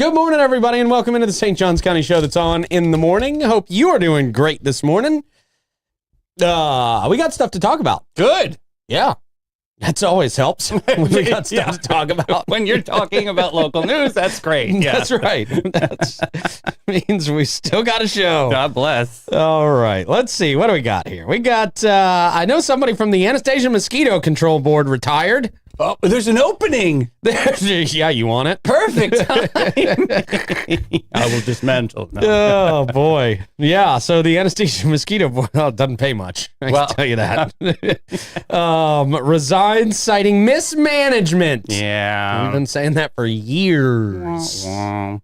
Good morning, everybody, and welcome into the St. Johns County Show that's on in the morning. Hope you are doing great this morning. We got stuff to talk about. Good. Yeah. That always helps. We got stuff to talk about. When you're talking about local news, that's great. Yeah. That's right. That means we still got a show. God bless. All right. Let's see. What do we got here? We got, I know somebody from the Anastasia Mosquito Control Board retired. Oh, there's an opening. Yeah, you want it? Perfect time. I will dismantle. No. Oh, boy. Yeah, so the Anastasia Mosquito Board doesn't pay much. I can tell you that. Resigns citing mismanagement. Yeah. We've been saying that for years. We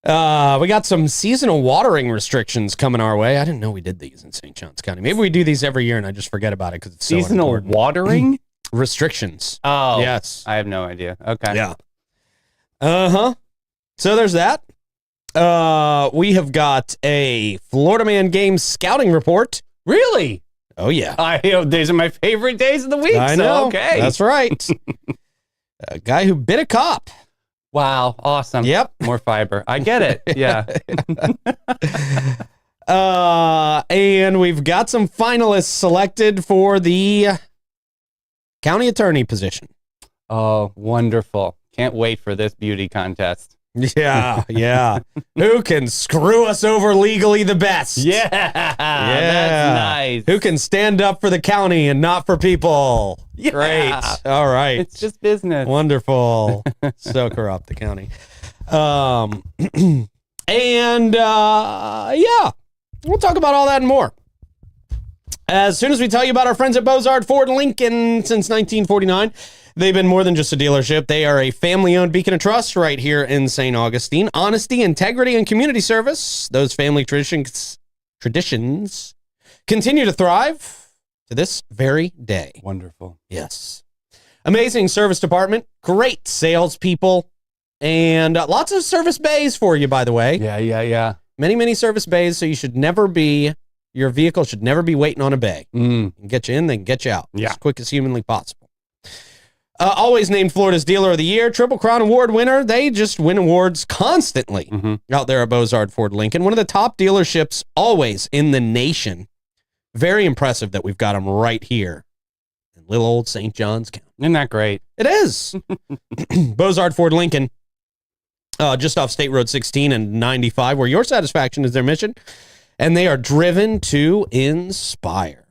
got some seasonal watering restrictions coming our way. I didn't know we did these in St. Johns County. Maybe we do these every year and I just forget about it because it's seasonal so important. Watering? Restrictions. Oh. Yes. I have no idea. Okay. Yeah. So there's that. We have got a Florida Man Games scouting report. Really? Oh, yeah. These are my favorite days of the week. I know. So, okay. That's right. A guy who bit a cop. Wow. Awesome. Yep. More fiber. I get it. Yeah. And we've got some finalists selected for the county attorney position. Oh, wonderful. Can't wait for this beauty contest. Yeah, yeah. Who can screw us over legally the best? Yeah. That's nice. Who can stand up for the county and not for people? Yeah. Great. All right. It's just business. Wonderful. So corrupt, the county. Yeah, we'll talk about all that and more as soon as we tell you about our friends at Bozard Ford Lincoln. Since 1949, they've been more than just a dealership. They are a family-owned beacon of trust right here in St. Augustine. Honesty, integrity, and community service. Those family traditions continue to thrive to this very day. Wonderful. Yes. Amazing service department, great salespeople, and lots of service bays for you, by the way. Yeah. Many, many service bays, so your vehicle should never be waiting on a bay. Can get you in, then get you out as quick as humanly possible. Always named Florida's Dealer of the Year, Triple Crown Award winner. They just win awards constantly out there at Bozard Ford Lincoln. One of the top dealerships always in the nation. Very impressive that we've got them right here in little old St. Johns County. Isn't that great? It is. Bozard Ford Lincoln, just off State Road 16 and 95, where your satisfaction is their mission, and they are driven to inspire.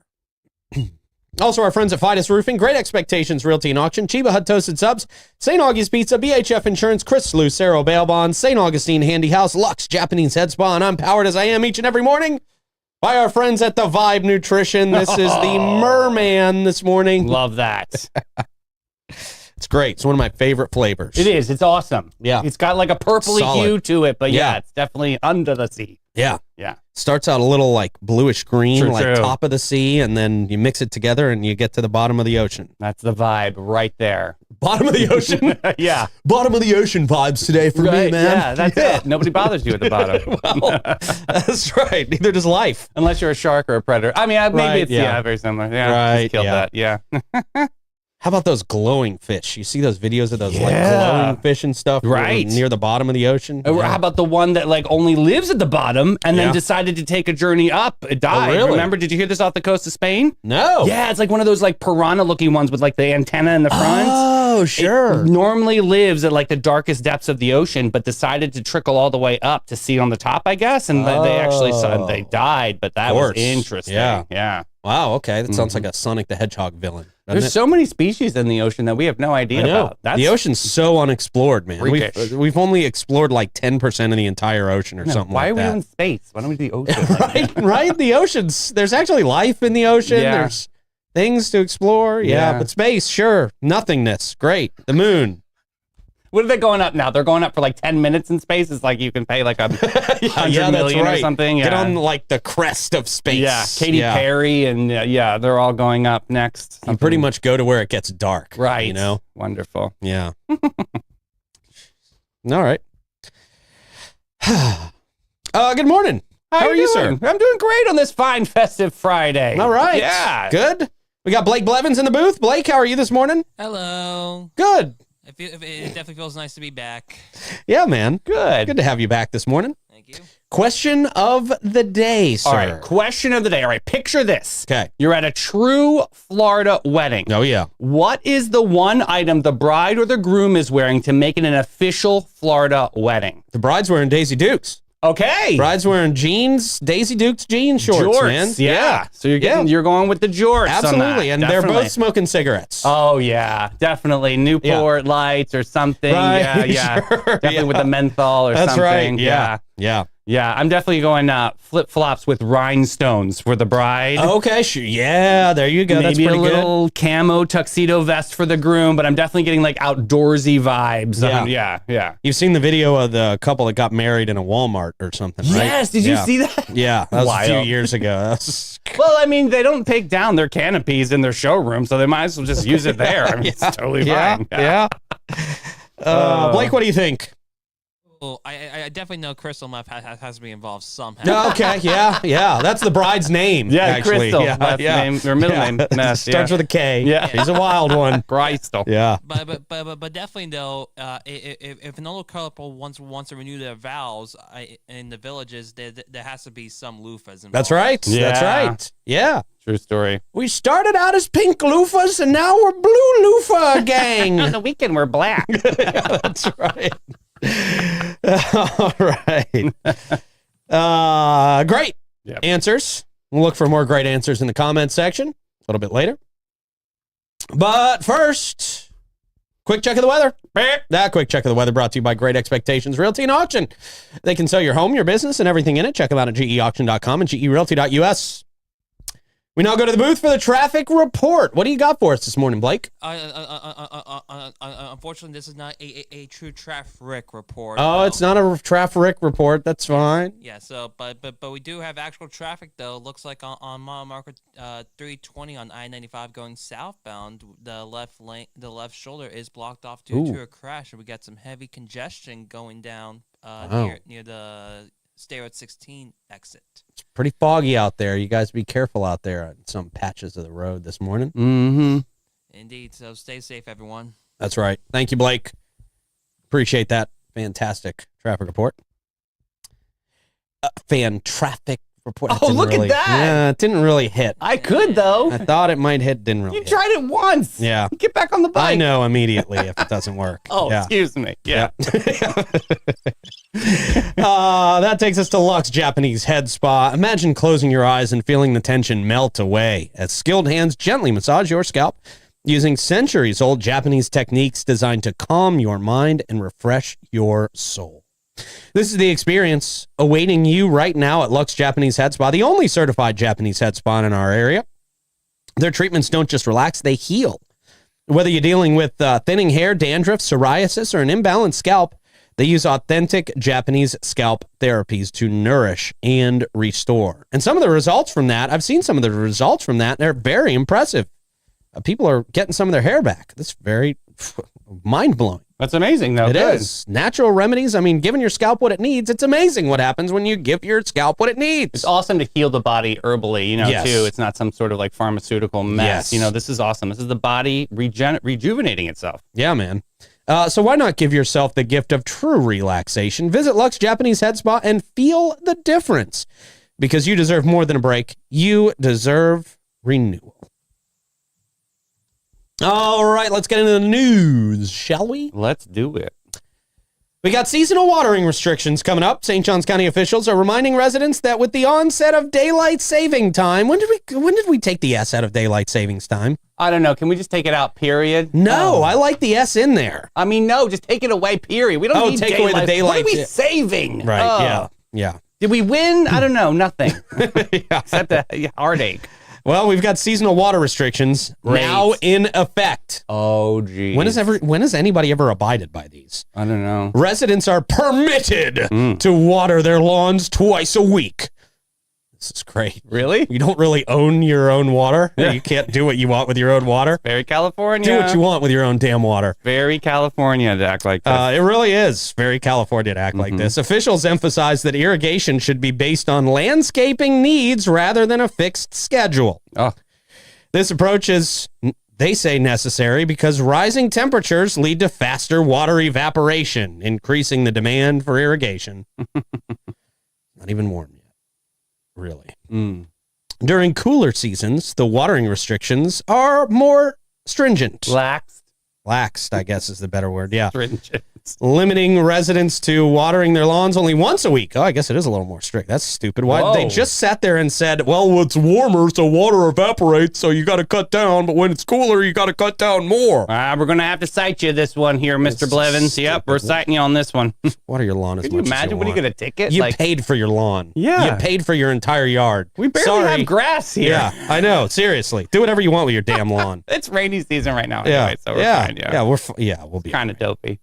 Also, our friends at Fidus Roofing, Great Expectations Realty and Auction, Chiba Hut Toasted Subs, St. Augie's Pizza, BHF Insurance, Chris Lucero Bail Bonds, St. Augustine Handy House, Lux Japanese Head Spa, and I'm powered as I am each and every morning by our friends at the Vibe Nutrition. This is the Merman this morning. Love that. It's great. It's one of my favorite flavors. It is. It's awesome. Yeah. It's got like a purpley hue to it, but Yeah. it's definitely under the sea. Yeah. Yeah. Starts out a little like bluish green, True. top of the sea, and then you mix it together and you get to the bottom of the ocean. That's the vibe right there. Bottom of the ocean? Yeah. Bottom of the ocean vibes today for me, man. Yeah, that's it. Nobody bothers you at the bottom. Well, that's right. Neither does life. Unless you're a shark or a predator. I mean, maybe it's very similar. Yeah. Right. Just killed that. Yeah. How about those glowing fish? You see those videos of those like glowing fish and stuff near the bottom of the ocean? Or how about the one that like only lives at the bottom and then decided to take a journey up? It died. Oh, really? Remember, did you hear this off the coast of Spain? No. Yeah, it's like one of those like piranha looking ones with like the antenna in the front. Oh, sure. It normally lives at like the darkest depths of the ocean, but decided to trickle all the way up to see on the top, I guess. And they actually saw they died, but that was interesting. Yeah. Wow, okay. That sounds like a Sonic the Hedgehog villain. There's so many species in the ocean that we have no idea about. The ocean's so unexplored, man. We've only explored like 10% of the entire ocean or something like that. Why are we in space? Why don't we do the ocean? Right? The ocean's, there's actually life in the ocean. Yeah. There's things to explore. Yeah, but space, sure. Nothingness, great. The moon. What are they going up now? They're going up for like 10 minutes in space. It's like you can pay like $100 million or something. Get on like the crest of space. Yeah, Katy Perry and they're all going up next. You pretty much go to where it gets dark. Right. You know? Wonderful. Yeah. All right. Good morning. How are you, sir? I'm doing great on this fine festive Friday. All right. Yeah. Good. We got Blake Blevins in the booth. Blake, how are you this morning? Hello. Good. It definitely feels nice to be back. Yeah, man. Good. Good to have you back this morning. Thank you. Question of the day, sir. All right, question of the day. All right, picture this. Okay. You're at a true Florida wedding. Oh, yeah. What is the one item the bride or the groom is wearing to make it an official Florida wedding? The bride's wearing Daisy Dukes. Okay. Bride's wearing jeans, Daisy Dukes jean shorts, man. Yeah. So you're going with the jorts. Absolutely. On that. And they're both smoking cigarettes. Oh, yeah. Definitely. Newport Lights or something. Right. Yeah. Sure. Definitely with the menthol or That's something. right. Yeah. Yeah, I'm definitely going flip-flops with rhinestones for the bride. Okay, sure. Yeah, there you go. That's Maybe pretty a little camo tuxedo vest for the groom, but I'm definitely getting like outdoorsy vibes. Yeah. You've seen the video of the couple that got married in a Walmart or something, right? Yes, did you see that? Yeah, that was a few Wild. years ago. Well, I mean, they don't take down their canopies in their showroom, so they might as well just use it there. I mean, it's totally fine. Yeah. Blake, what do you think? Well, I definitely know Crystal Meth has to be involved somehow. Okay, yeah. That's the bride's name. Yeah, actually. Crystal. Yeah, Last name, or middle name. Meth, Starts with a K. Yeah. He's a wild one. Crystal. Yeah. But definitely though, if an older couple wants to renew their vows in the villages, there has to be some loofahs involved. That's right. Yeah. That's right. Yeah. True story. We started out as pink loofahs, and now we're blue loofah gang. On the weekend, we're black. Yeah, that's right. All right. Great answers. We'll look for more great answers in the comments section a little bit later. But first, quick check of the weather. That quick check of the weather brought to you by Great Expectations Realty and Auction. They can sell your home, your business, and everything in it. Check them out at geauction.com and gerealty.us. We now go to the booth for the traffic report. What do you got for us this morning, Blake? Unfortunately, this is not a true traffic report. Oh, it's not a traffic report. That's fine. Yeah. So, but we do have actual traffic though. Looks like on mile marker 320 on I-95 going southbound, the left shoulder is blocked off due to a crash, and we got some heavy congestion going down near the State Road 16 exit. It's pretty foggy out there. You guys be careful out there on some patches of the road this morning. Mm-hmm. Indeed. So stay safe, everyone. That's right. Thank you, Blake. Appreciate that fantastic traffic report. Traffic report. Oh, look at that. Yeah, it didn't really hit. I could, though. I thut it might hit, didn't really You hit. tried it once. Yeah. Get back on the bike. I know immediately if it doesn't work. Oh, yeah. excuse me. Yeah. That takes us to Luxe Japanese Head Spa. Imagine closing your eyes and feeling the tension melt away as skilled hands gently massage your scalp using centuries-old Japanese techniques designed to calm your mind and refresh your soul. This is the experience awaiting you right now at Luxe Japanese Head Spa, the only certified Japanese head spa in our area. Their treatments don't just relax, they heal. Whether you're dealing with thinning hair, dandruff, psoriasis, or an imbalanced scalp, they use authentic Japanese scalp therapies to nourish and restore. And some of the results from that, I've seen some of the results from that, they're very impressive. People are getting some of their hair back. That's very mind-blowing. That's amazing, though. It is. Natural remedies. I mean, giving your scalp what it needs, it's amazing what happens when you give your scalp what it needs. It's awesome to heal the body herbally, Yes. too. It's not some sort of like pharmaceutical mess. Yes. This is awesome. This is the body rejuvenating itself. Yeah, man. So why not give yourself the gift of true relaxation? Visit Luxe Japanese Head Spa and feel the difference. Because you deserve more than a break. You deserve renewal. All right, let's get into the news, shall we? Let's do it. We got seasonal watering restrictions coming up. St. Johns County officials are reminding residents that with the onset of daylight saving time, when did we take the S out of daylight savings time? I don't know. Can we just take it out, period? No, I like the S in there. I mean, no, just take it away, period. We don't need take daylight. away the daylight. What are we saving? Right, Oh. yeah. Did we win? I don't know. Nothing. Yeah. Except a heartache. Well, we've got seasonal water restrictions now in effect. Oh, geez. When has anybody ever abided by these? I don't know. Residents are permitted to water their lawns twice a week. This is great. Really? You don't really own your own water. You can't do what you want with your own water. Very California. Do what you want with your own damn water. Very California to act like this. It really is very California to act like this. Officials emphasize that irrigation should be based on landscaping needs rather than a fixed schedule. Oh. This approach is they say necessary because rising temperatures lead to faster water evaporation, increasing the demand for irrigation. Not even warm yet, really. During cooler seasons, the watering restrictions are more stringent. Laxed, I guess is the better word. Yeah. Stringent. Limiting residents to watering their lawns only once a week. Oh, I guess it is a little more strict. That's stupid. Why they just sat there and said, well, it's warmer, so water evaporates, so you got to cut down. But when it's cooler, you got to cut down more. We're going to have to cite you this one here, Mr. Blevins. Stupid. Yep, we're citing you on this one. Water your lawn as Can you much as imagine you what are you want. going to ticket? You paid for your lawn. Yeah. You paid for your entire yard. We barely have grass here. Yeah, I know. Seriously. Do whatever you want with your damn lawn. It's rainy season right now anyway, so we're fine. We'll be kind of dopey.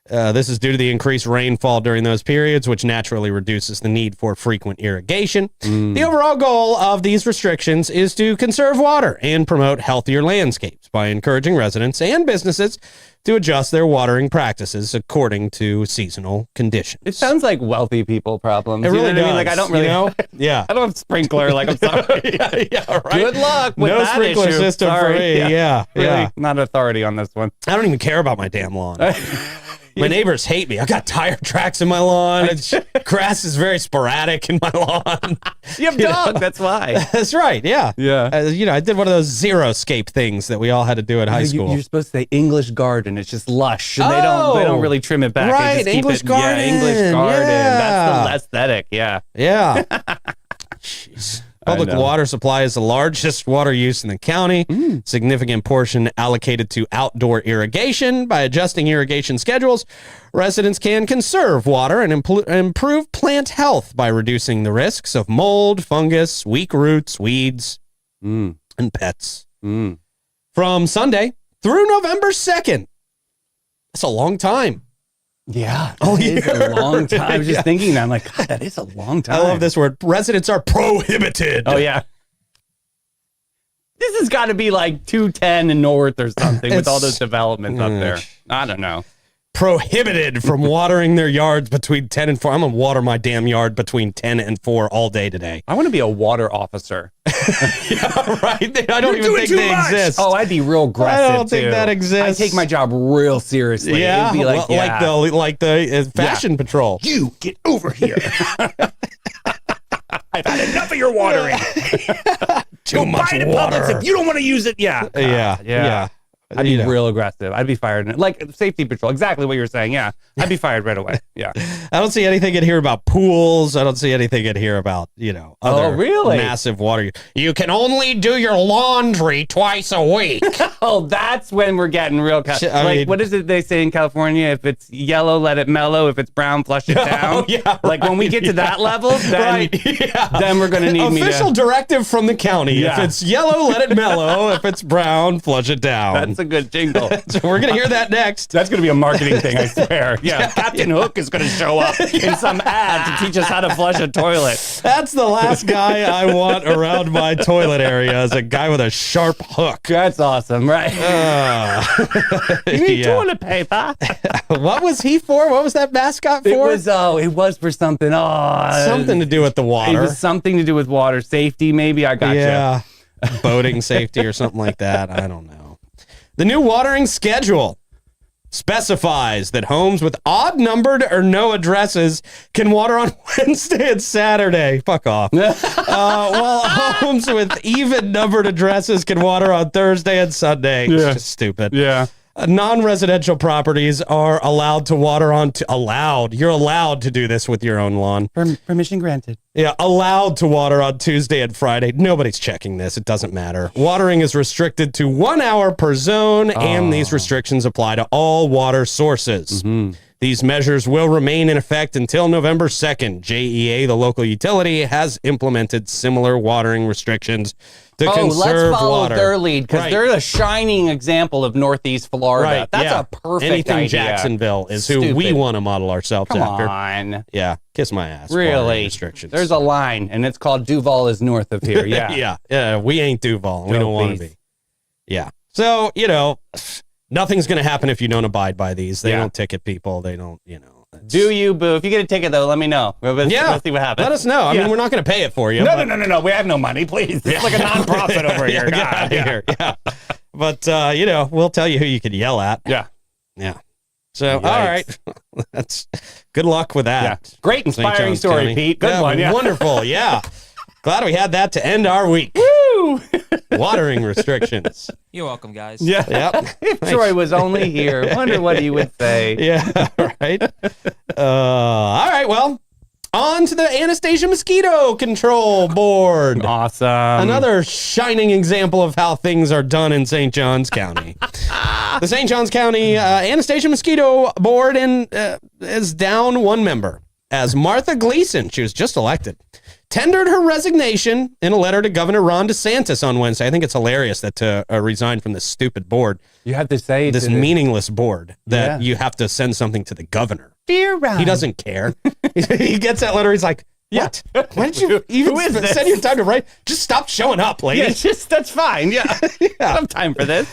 This is due to the increased rainfall during those periods, which naturally reduces the need for frequent irrigation. The overall goal of these restrictions is to conserve water and promote healthier landscapes by encouraging residents and businesses to adjust their watering practices according to seasonal conditions. It sounds like wealthy people problems. It really does. I mean? Like, I don't really know. Yeah. I don't have a sprinkler. Like, I'm sorry. Right. Good luck with no that sprinkler issue. system Sorry. for me. Yeah. Really not authority on this one. I don't even care about my damn lawn. My neighbors hate me. I got tire tracks in my lawn. Grass is very sporadic in my lawn. You have dogs. That's why. That's right. Yeah. Yeah. I did one of those zero-scape things that we all had to do at high school. You're supposed to say English garden. It's just lush, and they don't really trim it back. Right. They just English keep it, garden. Yeah, English garden. Yeah. That's the aesthetic. Yeah. Yeah. Jeez. Public water supply is the largest water use in the county. Significant portion allocated to outdoor irrigation. By adjusting irrigation schedules, residents can conserve water and improve plant health by reducing the risks of mold, fungus, weak roots, weeds, and pets. From Sunday through November 2nd. That's a long time. Yeah, that is a long time. I was just thinking that. I'm like, God, that is a long time. I love this word. Residents are prohibited. Oh, yeah. This has got to be like 210 and north or something with all those developments up there. I don't know. Prohibited from watering their yards between 10 and 4. I'm going to water my damn yard between 10 and 4 all day today. I want to be a water officer. Yeah, right. I don't even think they exist. Oh, I'd be real aggressive. I don't think that exists. I take my job real seriously. Yeah, It'd be like the fashion patrol. You get over here. I've had enough of your watering. Too much water. If you don't want to use it, yeah. I'd be real aggressive. I'd be fired. Like safety patrol. Exactly what you're saying. Yeah. I'd be fired right away. Yeah. I don't see anything in here about pools. I don't see anything in here about, other massive water. You can only do your laundry twice a week. Oh, that's when we're getting real. What is it they say in California? If it's yellow, let it mellow. If it's brown, flush it down. When we get to that level, then, then we're going to need official directive from the county. Yeah. If it's yellow, let it mellow. If it's brown, flush it down. That's a good jingle. So we're going to hear that next. That's going to be a marketing thing, I swear. Yeah. Captain Hook is going to show up in some ad to teach us how to flush a toilet. That's the last guy I want around my toilet area, is a guy with a sharp hook. That's awesome, right? You need toilet paper. What was he for? What was that mascot for? It was for something. Something to do with the water. It was something to do with water safety, maybe. I got you. Boating safety or something like that. I don't know. The new watering schedule specifies that homes with odd numbered or no addresses can water on Wednesday and Saturday. Fuck off. While homes with even numbered addresses can water on Thursday and Sunday. It's just stupid. Yeah. Non-residential properties are allowed to water on You're allowed to do this with your own lawn. Permission granted. Yeah, allowed to water on Tuesday and Friday. Nobody's checking this. It doesn't matter. Watering is restricted to 1 hour per zone, and these restrictions apply to all water sources. These measures will remain in effect until November 2nd. JEA, the local utility, has implemented similar watering restrictions to conserve let's follow water. Their lead, because they're a shining example of Northeast Florida. Right, That's a perfect Anything idea. Jacksonville is who we want to model ourselves after. Come on. Yeah, kiss my ass. Really? Restrictions. There's a line, and it's called Duval is north of here. Yeah. Yeah, we ain't Duval. And we don't want to be. Yeah. So, nothing's going to happen if you don't abide by these. They don't ticket people. They don't, Do you, boo? If you get a ticket, though, let me know. Let's see what happens. Let us know. I mean, we're not going to pay it for you. No. We have no money, please. It's like a nonprofit over here. Get out of here. Yeah. But, we'll tell you who you could yell at. Yeah. Yeah. So, Yikes. All right. That's good luck with that. Yeah. Great inspiring story, County. Pete. Good one. Yeah. Wonderful. Yeah. Glad we had that to end our week. Woo! Watering restrictions. You're welcome, guys. Yeah. Yep. If Troy was only here, wonder what he would say. Yeah. Right. All right. Well, on to the Anastasia Mosquito Control Board. Awesome. Another shining example of how things are done in St. Johns County. The St. Johns County Anastasia Mosquito Board is down one member as Martha Gleason, she was just elected, tendered her resignation in a letter to Governor Ron DeSantis on Wednesday. I think it's hilarious that to resign from this stupid board. You have to say this meaningless board that you have to send something to the governor. Dear Ron. He doesn't care. He gets that letter. He's like, what? Why did you even spend your time to write? Just stop showing up, lady. Yeah, that's fine. Yeah. I have time for this.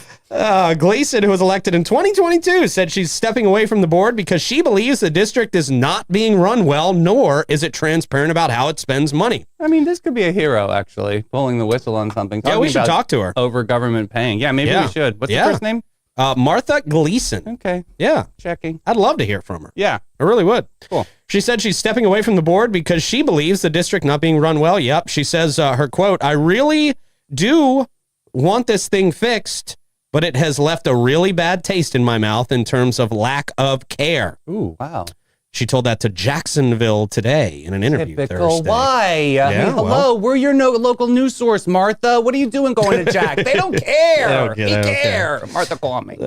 Gleason, who was elected in 2022, said she's stepping away from the board because she believes the district is not being run well, nor is it transparent about how it spends money. I mean, this could be a hero, actually, pulling the whistle on something. Yeah, we should talk to her. Over government paying. Yeah, maybe we should. What's the first name? Martha Gleason. Okay. Yeah. Checking. I'd love to hear from her. Yeah. I really would. Cool. She said she's stepping away from the board because she believes the district not being run well. Yep. She says her quote, I really do want this thing fixed, but it has left a really bad taste in my mouth in terms of lack of care. Ooh, wow. She told that to Jacksonville Today in an interview Thursday. Why? I mean, hello, we're your local news source, Martha. What are you doing going to Jack? They don't care. They care. Martha, call me.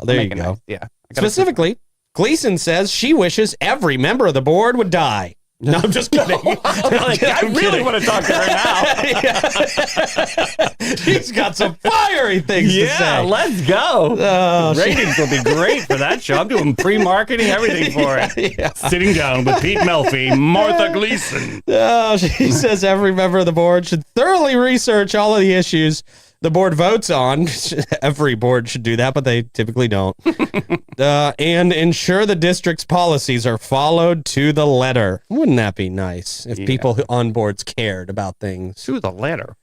There you go. Nice. Yeah. Specifically, Gleason says she wishes every member of the board would die. No, I'm just kidding. I really want to talk to her now. She's got some fiery things to say. Yeah, let's go. Ratings will be great for that show. I'm doing pre-marketing, everything for it. Yeah. Sitting down with Pete Melfi, Martha Gleason. She says every member of the board should thoroughly research all of the issues the board votes on. Every board should do that, but they typically don't. And ensure the district's policies are followed to the letter. Wouldn't that be nice if people on boards cared about things? To the letter.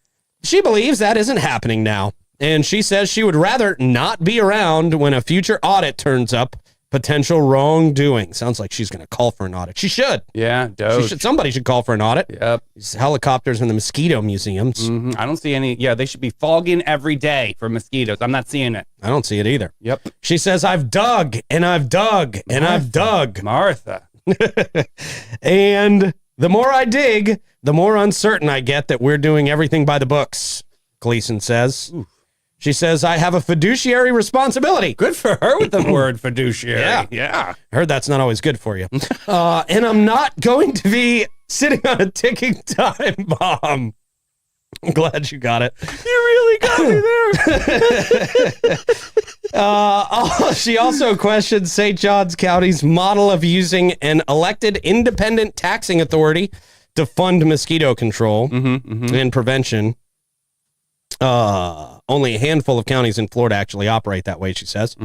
She believes that isn't happening now. And she says she would rather not be around when a future audit turns up potential wrongdoing. Sounds like she's going to call for an audit. She should. Yeah, somebody should call for an audit. Yep. These helicopters in the mosquito museums. Mm-hmm. I don't see any. Yeah, they should be fogging every day for mosquitoes. I'm not seeing it. I don't see it either. Yep. She says, I've dug and I've dug and I've dug. Martha. And the more I dig, the more uncertain I get that we're doing everything by the books, Gleason says. Oof. She says, I have a fiduciary responsibility. Good for her with the word fiduciary. Yeah. I heard that's not always good for you. And I'm not going to be sitting on a ticking time bomb. I'm glad you got it. You really got me there. She also questioned St. Johns County's model of using an elected independent taxing authority to fund mosquito control and prevention. Only a handful of counties in Florida actually operate that way, she says.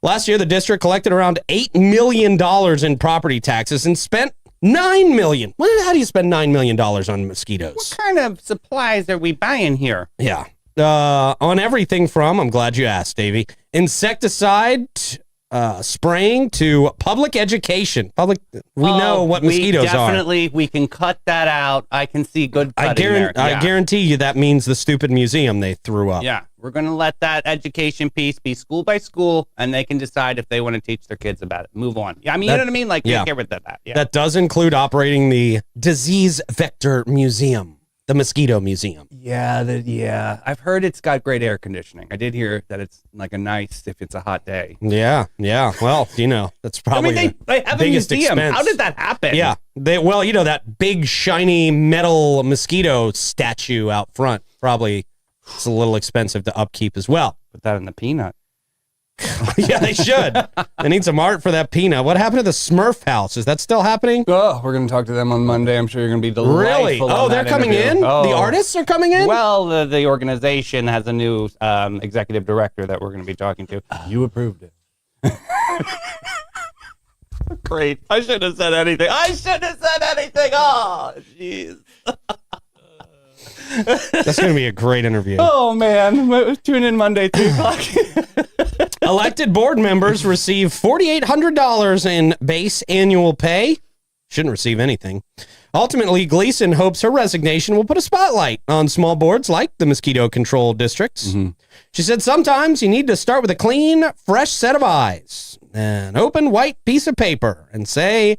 Last year, the district collected around $8 million in property taxes and spent $9 million. How do you spend $9 million on mosquitoes? What kind of supplies are we buying here? Yeah. On everything from, I'm glad you asked, Davey, insecticide, spraying to public education. We know what mosquitoes definitely, we can cut that out. I can see good cutting there. I guarantee you that means the stupid museum they threw up. Yeah, we're going to let that education piece be school by school, and they can decide if they want to teach their kids about it. Move on. Yeah, I mean, you know what I mean? Like, get rid of that. Yeah. That does include operating the Disease Vector Museum. The Mosquito Museum. Yeah. I've heard it's got great air conditioning. I did hear that it's like a nice if it's a hot day. Yeah. Well, that's probably they have a museum. Expense. How did that happen? Yeah. That big shiny metal mosquito statue out front. Probably it's a little expensive to upkeep as well. Put that in the peanut. Yeah, they should. They need some art for that peanut. What happened to the Smurf house? Is that still happening? Oh, we're going to talk to them on Monday. I'm sure you're going to be delightful. Really? Oh, they're coming in? Oh. The artists are coming in? Well, the organization has a new executive director that we're going to be talking to. You approved it. Great. I shouldn't have said anything. Oh, jeez. That's going to be a great interview. Oh, man. Tune in Monday, 3 o'clock. Elected board members receive $4,800 in base annual pay. Shouldn't receive anything. Ultimately, Gleason hopes her resignation will put a spotlight on small boards like the Mosquito Control districts. Mm-hmm. She said sometimes you need to start with a clean, fresh set of eyes, an open white piece of paper, and say,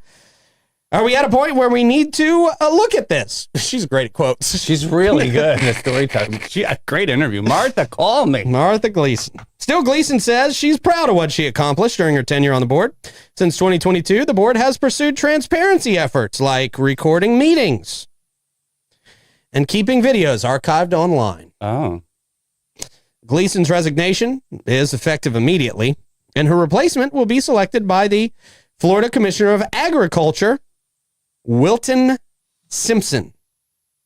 are we at a point where we need to look at this? She's great at quotes. She's really good at storytelling. She had a great interview. Martha, call me. Martha Gleason. Still, Gleason says she's proud of what she accomplished during her tenure on the board. Since 2022, the board has pursued transparency efforts like recording meetings and keeping videos archived online. Oh. Gleason's resignation is effective immediately, and her replacement will be selected by the Florida Commissioner of Agriculture, Wilton Simpson.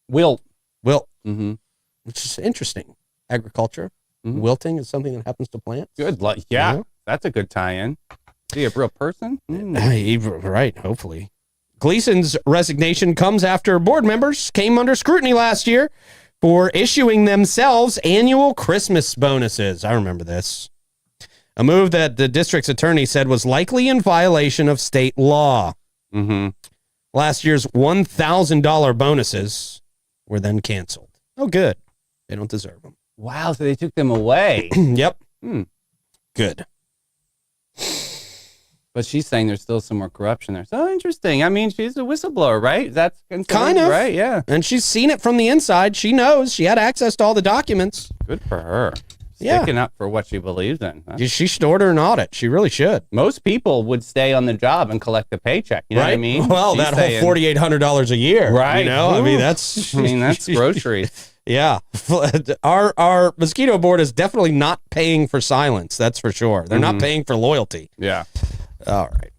Wilt. Mm-hmm. Which is interesting. Agriculture. Mm-hmm. Wilting is something that happens to plants. Good luck. Yeah, you know? That's a good tie-in. Is he a real person? Right, hopefully. Gleason's resignation comes after board members came under scrutiny last year for issuing themselves annual Christmas bonuses. I remember this. A move that the district's attorney said was likely in violation of state law. Mm-hmm. Last year's $1,000 bonuses were then canceled. Oh, good. They don't deserve them. Wow, so they took them away. Yep. Good. But she's saying there's still some more corruption there. So interesting. I mean, she's a whistleblower, right? That's kind of right. Yeah. And she's seen it from the inside. She knows. She had access to all the documents. Good for her. Sticking up for what she believes in. Huh? She should order an audit. She really should. Most people would stay on the job and collect the paycheck. You know what I mean? Well, she's whole $4,800 a year. Right. You know, Ooh. I mean, that's groceries. Yeah. Our mosquito board is definitely not paying for silence. That's for sure. They're not paying for loyalty. Yeah. All right.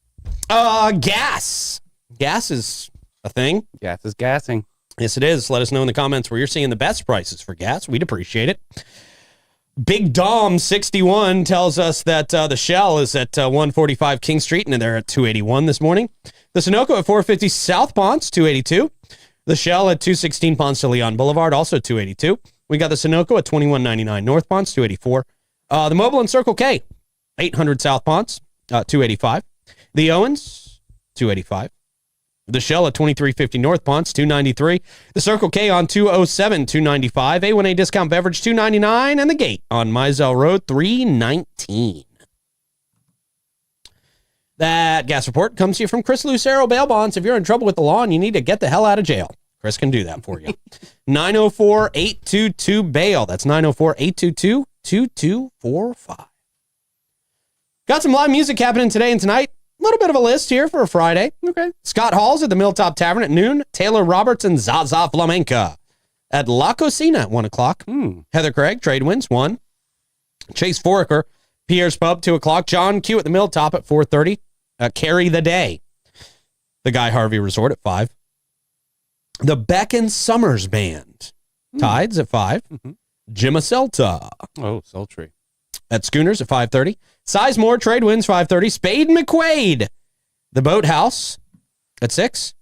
Gas. Gas is a thing. Gas is gassing. Yes, it is. Let us know in the comments where you're seeing the best prices for gas. We'd appreciate it. Big Dom 61 tells us that the Shell is at 145 King Street, and they're at 281 this morning. The Sunoco at 450 South Ponce, 282. The Shell at 216 Ponce de Leon Boulevard, also 282. We got the Sunoco at 2199 North Ponce, 284. The Mobil and Circle K, 800 South Ponce, 285. The Owens, 285. The Shell at 2350 North Ponce, 293. The Circle K on 207, 295. A1A Discount Beverage, 299. And the Gate on Mizell Road, 319. That gas report comes to you from Chris Lucero Bail Bonds. If you're in trouble with the law and you need to get the hell out of jail, Chris can do that for you. 904-822-BAIL. That's 904-822-2245. Got some live music happening today and tonight. A little bit of a list here for a Friday. Okay. Scott Hall's at the Milltop Tavern at noon. Taylor Roberts and Zaza Flamenca at La Cocina at 1 o'clock. Heather Craig, Trade Winds, 1. Chase Foraker, Pierre's Pub, 2 o'clock. John Q at the Milltop at 4:30. Carry the Day, the Guy Harvey Resort at 5. The Beck and Summers Band, Tides at 5. Jimma Celta. Oh, sultry. At Schooners at 5:30. Sizemore, Trade Winds, 5:30. Spade McQuaid, the Boathouse at 6.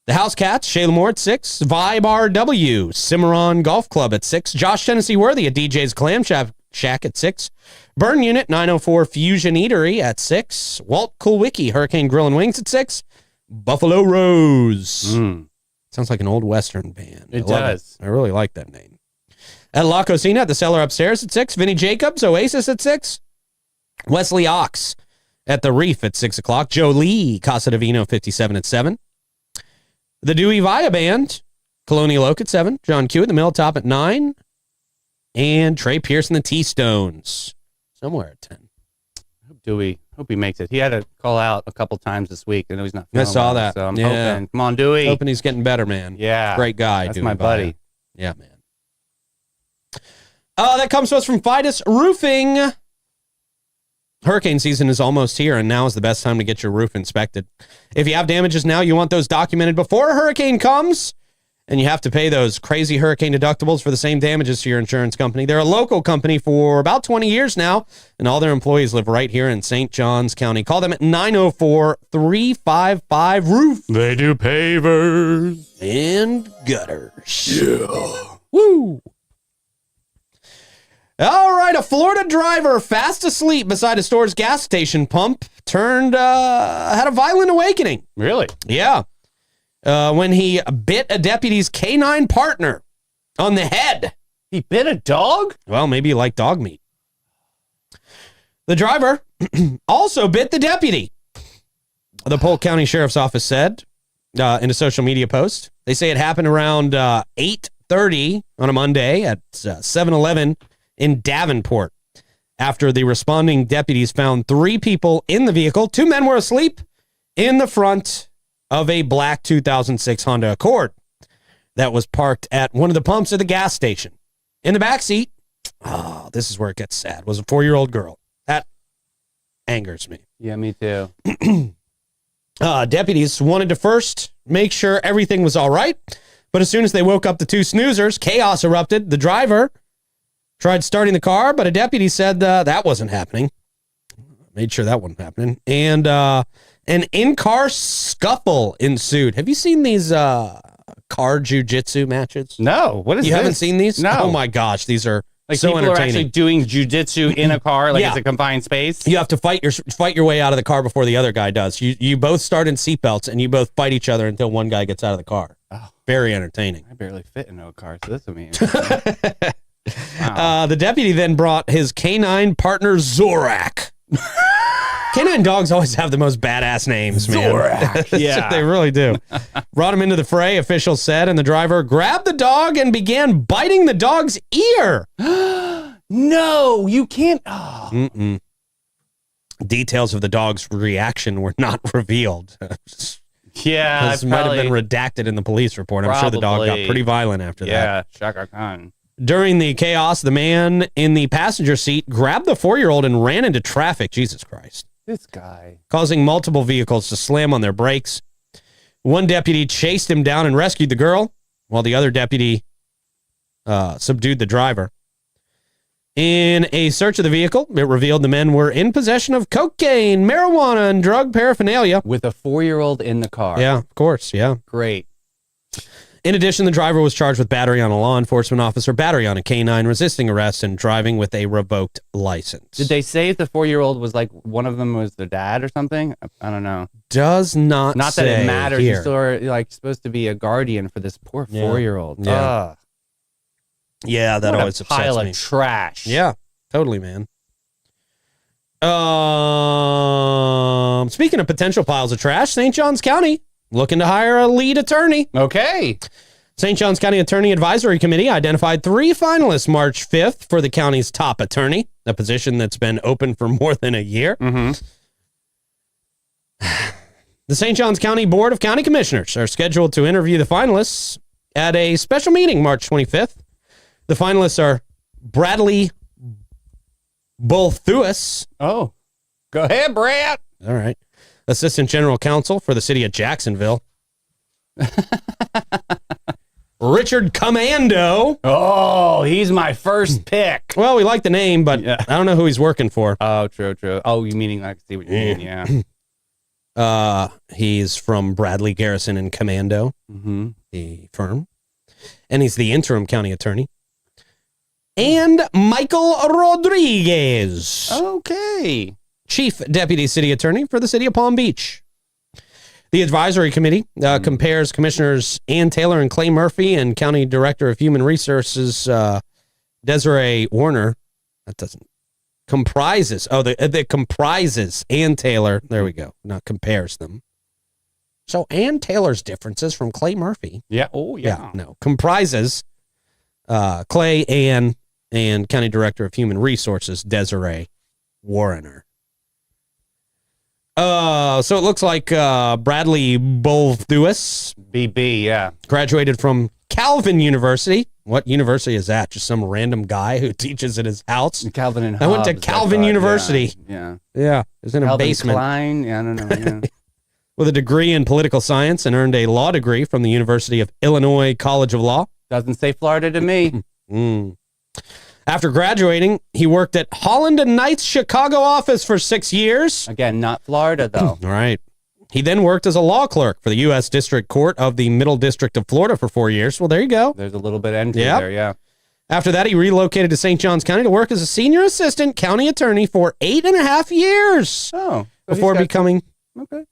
The House Cats, Shayla Moore at 6. Vibe RW, Cimarron Golf Club at 6. Josh Tennessee Worthy at DJ's Clam Shack at 6. Burn Unit, 904 Fusion Eatery at 6. Walt Kulwicki, Hurricane Grill and Wings at 6. Buffalo Rose. Sounds like an old Western band. It does. I really like that name. At La Cocina at the Cellar upstairs at 6. Vinny Jacobs, Oasis at 6. Wesley Ox at the Reef at 6 o'clock. Joe Lee, Casa Divino 57 at 7. The Dewey Via Band, Colonial Oak at 7. John Q at the Milltop at 9. And Trey Pierce and the T-Stones somewhere at 10. Hope he makes it. He had to call out a couple times this week. I know he's not feeling I saw well, that. So I'm hoping. Come on, Dewey. Hoping he's getting better, man. Yeah. Great guy. That's Dewey my buddy. Via. Yeah, man. That comes to us from Fidus Roofing. Hurricane season is almost here, and now is the best time to get your roof inspected. If you have damages now, you want those documented before a hurricane comes, and you have to pay those crazy hurricane deductibles for the same damages to your insurance company. They're a local company for about 20 years now, and all their employees live right here in St. Johns County. Call them at 904-355-ROOF. They do pavers and gutters. Yeah. Woo! All right, a Florida driver fast asleep beside a store's gas station pump had a violent awakening. Really? Yeah. When he bit a deputy's canine partner on the head. He bit a dog? Well, maybe he liked dog meat. The driver also bit the deputy. The Polk County Sheriff's Office said in a social media post. They say it happened around 8:30 on a Monday at 7-Eleven in Davenport. After the responding deputies found 3 people in the vehicle, 2 men were asleep in the front of a black 2006 Honda Accord that was parked at one of the pumps at the gas station. In the back seat, this is where it gets sad, was a 4-year-old girl. That angers me. Yeah, me too. Deputies wanted to first make sure everything was all right, but as soon as they woke up the 2 snoozers, chaos erupted. The driver tried starting the car, but a deputy said that wasn't happening. Made sure that wasn't happening. And an in-car scuffle ensued. Have you seen these car jiu-jitsu matches? No. What is this? You haven't seen these? No. Oh my gosh, these are like so people entertaining. are actually doing jiu-jitsu in a car, like Yeah. it's a confined space? You have to fight your way out of the car before the other guy does. You both start in seatbelts and you both fight each other until one guy gets out of the car. Oh. Very entertaining. I barely fit in a car, so this will be interesting. Wow. The deputy then brought his canine partner Zorak. Canine dogs always have the most badass names, man. Zorak. Yeah. They really do. Brought him into the fray, officials said, and the driver grabbed the dog and began biting the dog's ear. No, you can't. Oh. Mm-mm. Details of the dog's reaction were not revealed. Yeah. This might have been redacted in the police report. I'm sure the dog got Probably. pretty violent after that. Yeah, Shaka Khan. During the chaos, the man in the passenger seat grabbed the 4-year-old and ran into traffic. Jesus Christ. This guy. Causing multiple vehicles to slam on their brakes. One deputy chased him down and rescued the girl, while the other deputy subdued the driver. In a search of the vehicle, it revealed the men were in possession of cocaine, marijuana, and drug paraphernalia. With a 4-year-old in the car. Yeah, of course, yeah. Great. In addition, the driver was charged with battery on a law enforcement officer, battery on a canine, resisting arrest, and driving with a revoked license. Did they say if the 4-year-old was like one of them was their dad or something? I don't know. Does not Not say that it matters. here. You're still like supposed to be a guardian for this poor 4-year-old. Yeah. Ugh. Yeah, that What always a upsets pile me. of trash. Yeah, totally, man. Speaking of potential piles of trash, St. Johns County looking to hire a lead attorney. Okay. St. Johns County Attorney Advisory Committee identified 3 finalists March 5th for the county's top attorney, a position that's been open for more than a year. Mm-hmm. The St. Johns County Board of County Commissioners are scheduled to interview the finalists at a special meeting March 25th. The finalists are Bradley Bolthuis. Oh, go ahead, Brad. All right. Assistant General Counsel for the city of Jacksonville. Richard Commando. Oh, he's my first pick. Well, we like the name, but Yeah. I don't know who he's working for. Oh, true. Oh, you meaning I can see what you mean? Yeah. He's from Bradley Garrison and Commando, Mm-hmm. the firm. And he's the interim county attorney. And Michael Rodriguez, Okay. chief deputy city attorney for the city of Palm Beach. The advisory committee compares Commissioners Ann Taylor and Clay Murphy and County Director of Human Resources Desiree Warner. That doesn't comprises. Oh, that comprises Ann Taylor. There we go. Not compares them. So Ann Taylor's differences from Clay Murphy. Yeah. Oh, yeah. No, comprises Clay, Ann, and County Director of Human Resources Desiree Warner. So it looks like Bradley Bolthuis BB, yeah. graduated from Calvin University. What university is that? Just some random guy who teaches at his house? Calvin and I went to Hobbes, Calvin I thought. University. Yeah. Yeah, it was in a Calvin basement. Klein. Yeah, I don't know. Yeah. With a degree in political science and earned a law degree from the University of Illinois College of Law. Doesn't say Florida to me. After graduating, he worked at Holland and Knight's Chicago office for 6 years. Again, not Florida, though. All right. He then worked as a law clerk for the U.S. District Court of the Middle District of Florida for 4 years. Well, there you go. There's a little bit of entry there, yeah. After that, he relocated to St. Johns County to work as a senior assistant county attorney for 8.5 years. Oh. Before becoming, okay.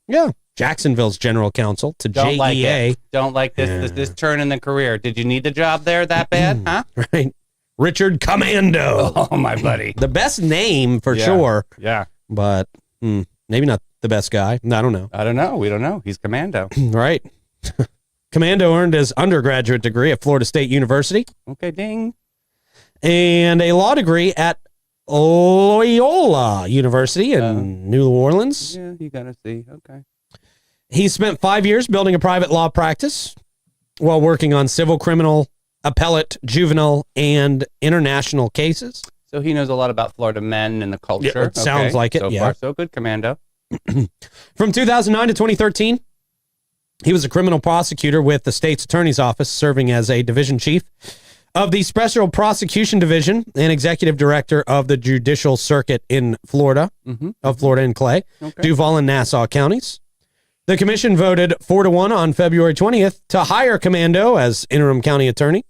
Jacksonville's general counsel to Don't JEA. Like it. Don't like this turn in the career. Did you need the job there that bad, huh? Right. Richard Commando. Oh, my buddy. The best name for sure. Yeah. But maybe not the best guy. I don't know. We don't know. He's Commando. Right. Commando earned his undergraduate degree at Florida State University. Okay, ding. And a law degree at Loyola University in New Orleans. Yeah, you got to see. Okay. He spent 5 years building a private law practice while working on civil, criminal, appellate, juvenile, and international cases. So he knows a lot about Florida men and the culture. Yeah, it sounds like it, So far, so good, Commando. From 2009 to 2013, he was a criminal prosecutor with the state's attorney's office, serving as a division chief of the Special Prosecution Division and executive director of the Judicial Circuit in Florida, of Florida and Clay, Duval and Nassau counties. The commission voted 4-1 on February 20th to hire Commando as interim county attorney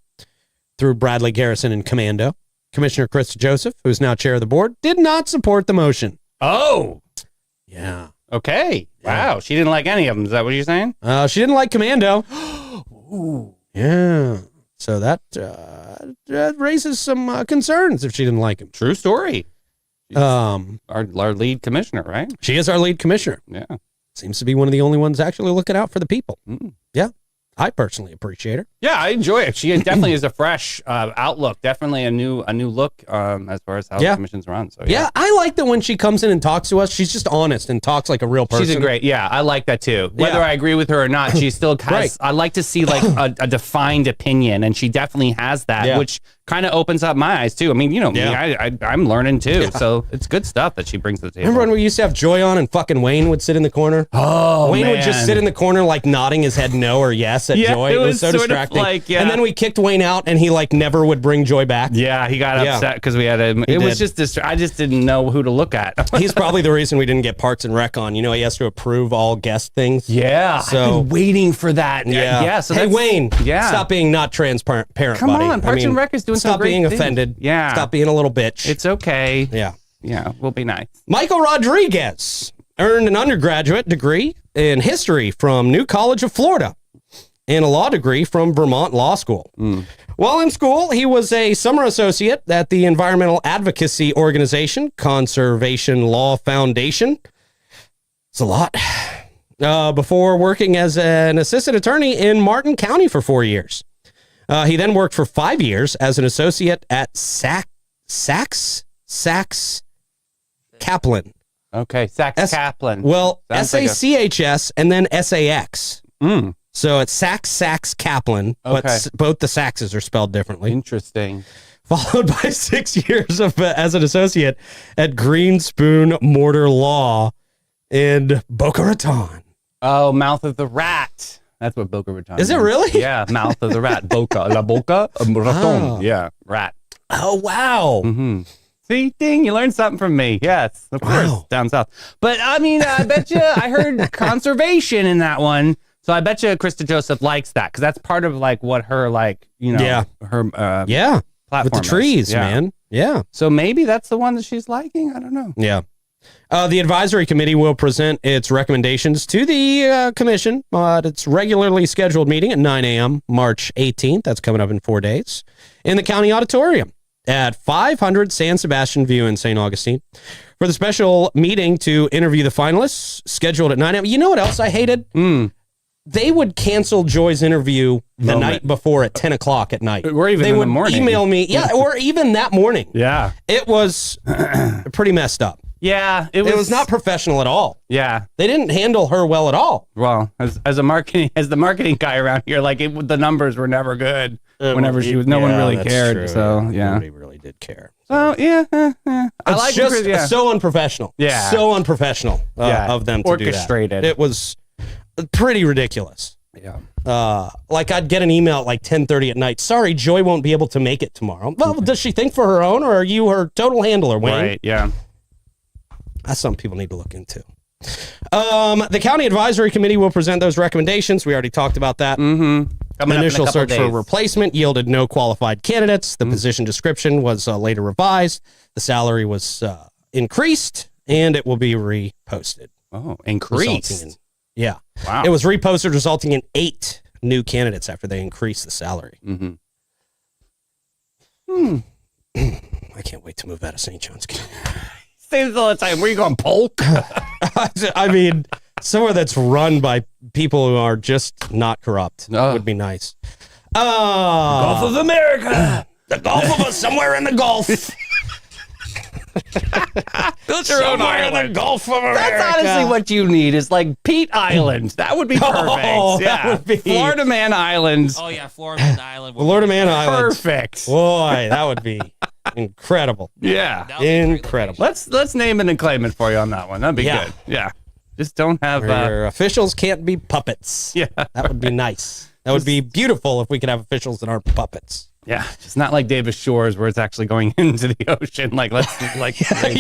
through Bradley Garrison and Commando. Commissioner Chris Joseph, who is now chair of the board, did not support the motion. Oh. Yeah. Okay. Wow. She didn't like any of them. Is that what you're saying? She didn't like Commando. Ooh. Yeah. So that raises some concerns if she didn't like him. True story. Our lead commissioner, right? She is our lead commissioner. Yeah. Seems to be one of the only ones actually looking out for the people. Yeah. I personally appreciate her. Yeah, I enjoy it. She definitely is a fresh outlook. Definitely a new look as far as how the commissions run. So yeah, I like that when she comes in and talks to us, she's just honest and talks like a real person. She's I like that too. Whether I agree with her or not, she still has, I like to see like a defined opinion, and she definitely has that, which kind of opens up my eyes too. I mean, you know, me, I'm learning too. So it's good stuff that she brings to the table. Remember when we used to have Joy on and fucking Wayne would sit in the corner? Oh, Wayne would just sit in the corner like nodding his head no or yes at Joy. It was so distracting. And then we kicked Wayne out and he like never would bring Joy back. Yeah, he got upset because we had him. It was just I just didn't know who to look at. He's probably the reason we didn't get Parks and Rec on. You know, he has to approve all guest things. Yeah. So I've been waiting for that. Yeah. So hey, Wayne, stop being not transparent, Come buddy. on, Parks and Rec is doing some great being things. Offended. Yeah. Stop being a little bitch. It's okay. Yeah. Yeah, we'll be nice. Michael Rodriguez earned an undergraduate degree in history from New College of Florida and a law degree from Vermont Law School. While in school, he was a summer associate at the environmental advocacy organization, Conservation Law Foundation. It's a lot. Before working as an assistant attorney in Martin County for 4 years. He then worked for 5 years as an associate at Sachs Kaplan. Okay, Sachs Kaplan. Well, SACHS and then SAX. So it's Sachs Kaplan, but both the Saxes are spelled differently. Interesting. Followed by 6 years as an associate at Green Spoon Mortar Law in Boca Raton. Oh, Mouth of the Rat. That's what Boca Raton is. It really? Yeah, Mouth of the Rat. La Boca Raton. Yeah, rat. Oh, wow. See, ding, you learned something from me. Yes, of course, down south. But, I mean, I bet you I heard conservation in that one. So I bet you Krista Joseph likes that because that's part of, like, what her, like, you know, her platform with the trees, man. Yeah. So maybe that's the one that she's liking. I don't know. Yeah. The advisory committee will present its recommendations to the commission at its regularly scheduled meeting at 9 a.m. March 18th. That's coming up in 4 days in the county auditorium at 500 San Sebastian View in St. Augustine for the special meeting to interview the finalists scheduled at 9 a.m. You know what else I hated? They would cancel Joy's interview the night before at 10 o'clock at night. Or even in the morning. Email me. Yeah, or even that morning. Yeah. It was pretty messed up. Yeah, it was not professional at all. Yeah, they didn't handle her well at all. Well, as the marketing guy around here, like the numbers were never good. Whenever she was, no one really cared. True. So nobody really did care. So yeah. I like just so unprofessional. Yeah, so unprofessional of them to orchestrated. Do that. It was pretty ridiculous. Yeah. Like I'd get an email at like 10:30 at night. Sorry, Joy won't be able to make it tomorrow. Well, does she think for her own, or are you her total handler, Wayne? Right. Yeah. That's something people need to look into. The county advisory committee will present those recommendations. We already talked about that. Mm-hmm. An initial search for replacement yielded no qualified candidates. The position description was later revised. The salary was increased, and it will be reposted. Oh, increased. Yeah. Wow. It was reposted, resulting in 8 new candidates after they increased the salary. Mm-hmm. I can't wait to move out of St. John's County. Say this all the time. Where are you going, Polk? I mean, somewhere that's run by people who are just not corrupt would be nice. Gulf of America. The Gulf of us, somewhere in the Gulf. Build your own Somewhere in island. the Gulf of America. That's honestly what you need is like Pete Island. That would be perfect. That would be Florida Man Island. Oh yeah, Florida Man Island. Florida Man Island. Perfect. Boy, that would be incredible. Yeah. That would be a great Incredible. Let's name it and claim it for you on that one. That'd be good. Yeah. Just don't have Your officials can't be puppets. yeah. That would be nice. That would be beautiful if we could have officials that aren't puppets. Yeah. It's not like Davis Shores where it's actually going into the ocean. Like let's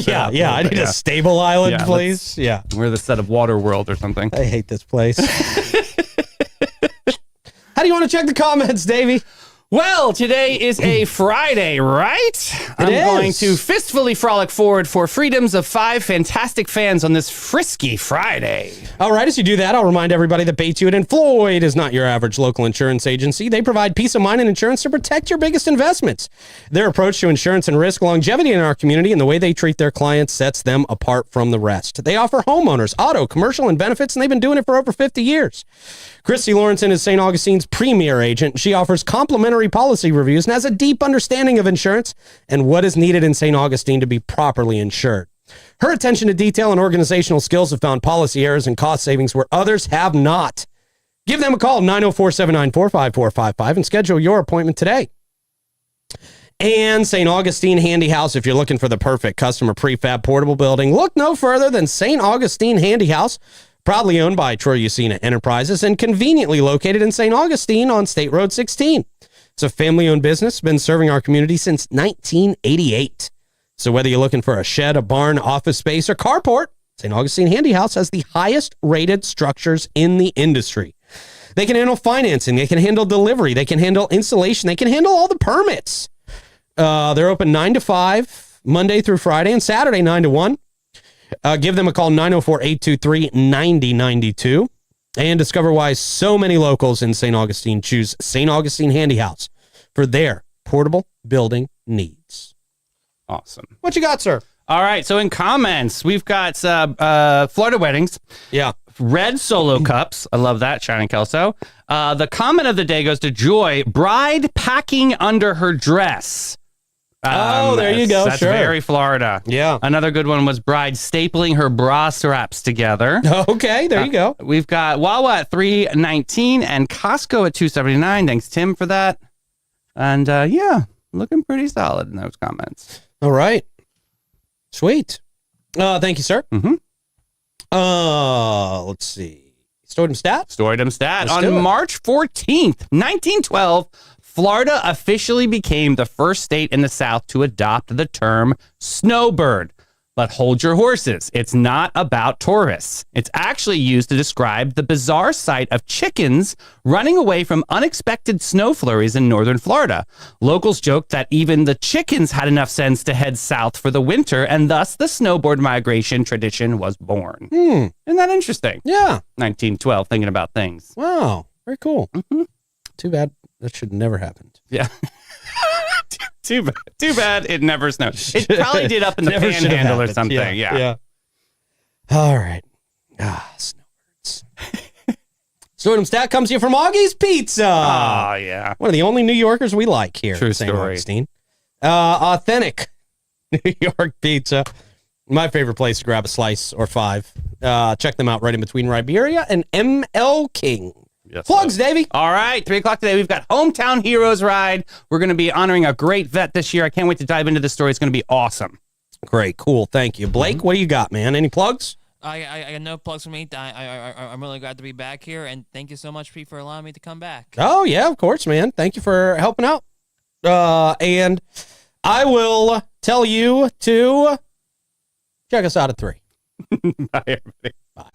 Yeah. I need a stable island, Yeah, please. Yeah. We're the set of Water World or something. I hate this place. How do you want to check the comments, Davey? Well, today is a Friday, right? I'm going to fistfully frolic forward for freedoms of 5 fantastic fans on this frisky Friday. All right, as you do that, I'll remind everybody that Bates Hewitt and Floyd is not your average local insurance agency. They provide peace of mind and insurance to protect your biggest investments. Their approach to insurance and risk longevity in our community and the way they treat their clients sets them apart from the rest. They offer homeowners, auto, commercial, and benefits, and they've been doing it for over 50 years. Christy Lawrenson is St. Augustine's premier agent. She offers complimentary policy reviews and has a deep understanding of insurance and what is needed in St. Augustine to be properly insured. Her attention to detail and organizational skills have found policy errors and cost savings where others have not. Give them a call, 904-794-5455, and schedule your appointment today. And St. Augustine Handy House, if you're looking for the perfect customer prefab portable building, look no further than St. Augustine Handy House, proudly owned by Troy Usina Enterprises and conveniently located in St. Augustine on State Road 16. It's a family-owned business, been serving our community since 1988. So whether you're looking for a shed, a barn, office space, or carport, St. Augustine Handy House has the highest rated structures in the industry. They can handle financing, they can handle delivery, they can handle installation, they can handle all the permits. They're open 9 to 5, Monday through Friday, and Saturday 9 to 1. Give them a call, 904-823-9092, and discover why so many locals in St. Augustine choose St. Augustine Handy House for their portable building needs. Awesome. What you got, sir? All right. So in comments, we've got Florida weddings. Yeah. Red solo cups. I love that, Shannon Kelso. The comment of the day goes to Joy. Bride packing under her dress. There you go. That's Sure. very Florida. Yeah. Another good one was bride stapling her bra straps together. Okay, there you go. We've got Wawa at $3.19 and Costco at $2.79. Thanks, Tim, for that. And yeah, looking pretty solid in those comments. All right. Sweet. Thank you, sir. Mm-hmm. Let's see. Stoidem stat? Stoidem stat. Let's do it. On March 14th, 1912, Florida officially became the first state in the South to adopt the term snowbird. But hold your horses. It's not about tourists. It's actually used to describe the bizarre sight of chickens running away from unexpected snow flurries in northern Florida. Locals joked that even the chickens had enough sense to head south for the winter, and thus the snowbird migration tradition was born. Isn't that interesting? Yeah. 1912, thinking about things. Wow. Very cool. Mm-hmm. Too bad that should never happened. Yeah. Too bad it never snowed. It probably did up in the Never should have panhandle or happened. something. Yeah. All right. Snowbirds. Stoidem stat comes to you from Augie's Pizza. Oh, yeah. One of the only New Yorkers we like here True in St. story. Augustine. Authentic New York pizza. My favorite place to grab a slice or 5. Check them out right in between Riberia and ML King. Yes, Plugs, Davey. All right, 3 o'clock today. We've got Hometown Heroes Ride. We're going to be honoring a great vet this year. I can't wait to dive into this story. It's going to be awesome. Great, cool. Thank you. Blake, what do you got, man? Any plugs? I got no plugs for me. I'm really glad to be back here, and thank you so much, Pete, for allowing me to come back. Oh, yeah, of course, man. Thank you for helping out. And I will tell you to check us out at 3. Bye, everybody. Bye.